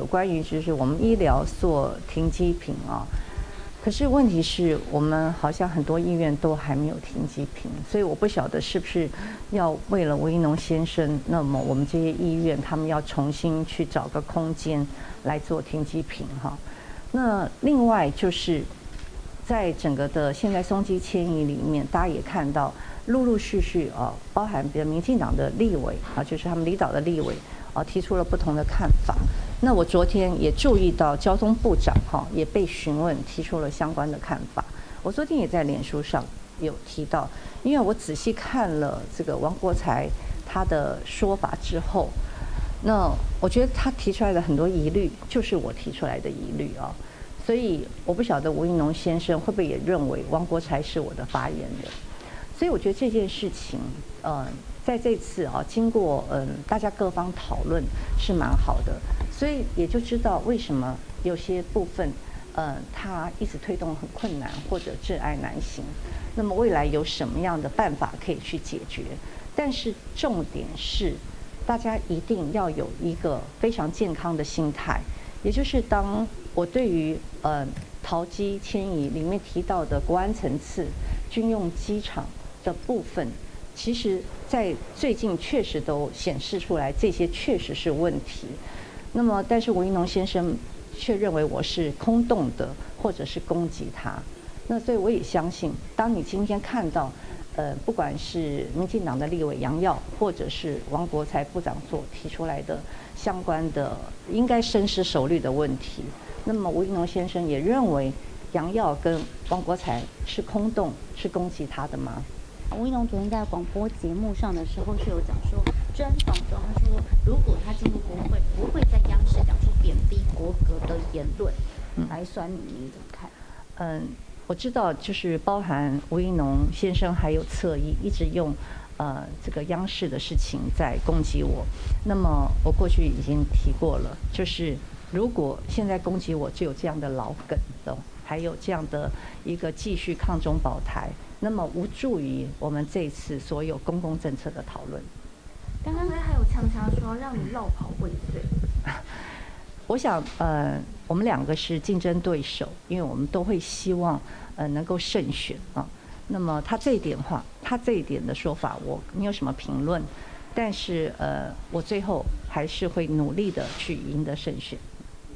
有关于就是我们医疗做停机坪啊。可是问题是我们好像很多医院都还没有停机坪，所以我不晓得是不是要为了吴怡农先生，那么我们这些医院他们要重新去找个空间来做停机坪哈。那另外就是在整个的现在松基迁移里面，大家也看到陆陆续续啊，包含比如民进党的立委啊，就是他们离岛的立委啊，提出了不同的看法。那我昨天也注意到交通部长也被询问，提出了相关的看法。我昨天也在脸书上有提到，因为我仔细看了这个王国材他的说法之后，那我觉得他提出来的很多疑虑，就是我提出来的疑虑啊。所以我不晓得吴怡农先生会不会也认为王国材是我的发言人。所以我觉得这件事情，在这次经过大家各方讨论是蛮好的，所以也就知道为什么有些部分，它一直推动很困难或者窒碍难行。那么未来有什么样的办法可以去解决？但是重点是，大家一定要有一个非常健康的心态，也就是当我对于桃机迁移里面提到的国安层次、军用机场的部分。其实，在最近确实都显示出来，这些确实是问题。那么，但是吴怡农先生却认为我是空洞的，或者是攻击他。那所以我也相信，当你今天看到，不管是民进党的立委杨耀，或者是王国材部长所提出来的相关的应该深思熟虑的问题，那么吴怡农先生也认为杨耀跟王国材是空洞，是攻击他的吗？吴怡农昨天在广播节目上的时候是有讲说，专访中他说，如果他进入国会，不会在央视讲出贬低国格的言论来酸你，你怎么看？我知道，就是包含吴怡农先生还有侧翼一直用这个央视的事情在攻击我。那么我过去已经提过了，就是如果现在攻击我只有这样的老梗的，还有这样的一个继续抗中保台，那么无助于我们这一次所有公共政策的讨论。刚刚还有呛他说让你绕跑未遂。我想，我们两个是竞争对手，因为我们都会希望，能够胜选啊。那么他这一点的说法，我没有什么评论，但是我最后还是会努力的去赢得胜选。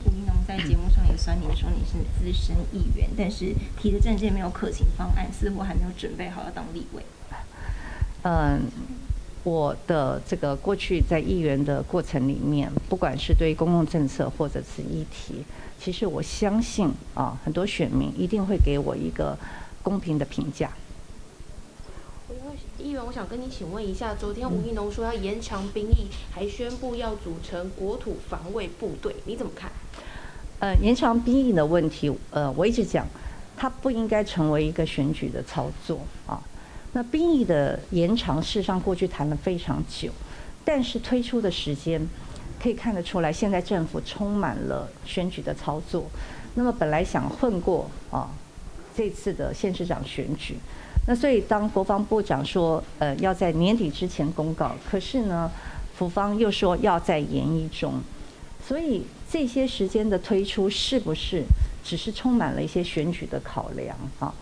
吴怡农在节目上也酸你说你是资深议员，但是提的政见没有可行方案，似乎还没有准备好要当立委。我的这个过去在议员的过程里面，不管是对公共政策或者是议题，其实我相信很多选民一定会给我一个公平的评价。议员，我想跟你请问一下，昨天吴怡农说要延长兵役，还宣布要组成国土防卫部队，你怎么看？延长兵役的问题，我一直讲，它不应该成为一个选举的操作啊。那兵役的延长，事实上过去谈了非常久，但是推出的时间可以看得出来，现在政府充满了选举的操作。那么本来想混过这次的县市长选举，那所以当国防部长说要在年底之前公告，可是呢，府方又说要在研议中，所以这些时间的推出是不是只是充满了一些选举的考量啊？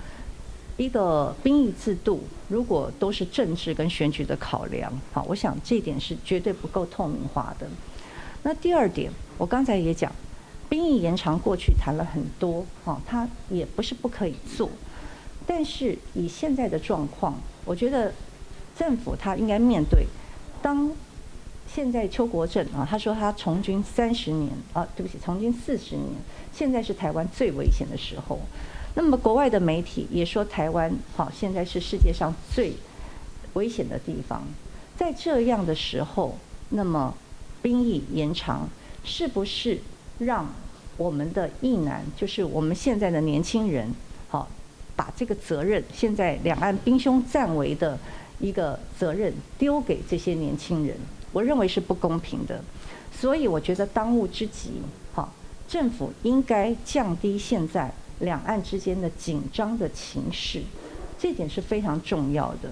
一个兵役制度，如果都是政治跟选举的考量，我想这一点是绝对不够透明化的。那第二点，我刚才也讲，兵役延长过去谈了很多，它也不是不可以做，但是以现在的状况，我觉得政府他应该面对，当现在邱国正他说他从军30年对不起，从军40年，现在是台湾最危险的时候。那么国外的媒体也说台湾现在是世界上最危险的地方。在这样的时候，那么兵役延长是不是让我们的役男，就是我们现在的年轻人把这个责任，现在两岸兵凶战危的一个责任丢给这些年轻人，我认为是不公平的。所以我觉得当务之急政府应该降低现在两岸之间的紧张的情势，这点是非常重要的。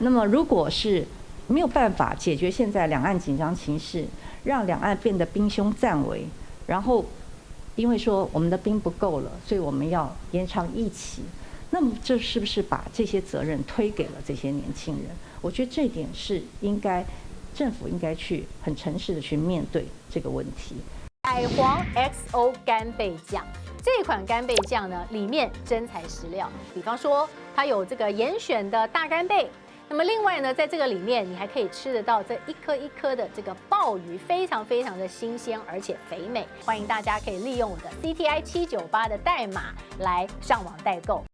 那么如果是没有办法解决现在两岸紧张情势，让两岸变得兵凶战危，然后因为说我们的兵不够了，所以我们要延长役期。那么这是不是把这些责任推给了这些年轻人？我觉得这点是政府应该去很诚实的去面对这个问题。海皇 XO 干贝酱这款干贝酱呢，里面真材实料，比方说它有这个严选的大干贝。那么另外呢，在这个里面你还可以吃得到这一颗一颗的这个鲍鱼，非常非常的新鲜，而且肥美。欢迎大家可以利用我的CTI798的代码来上网代购。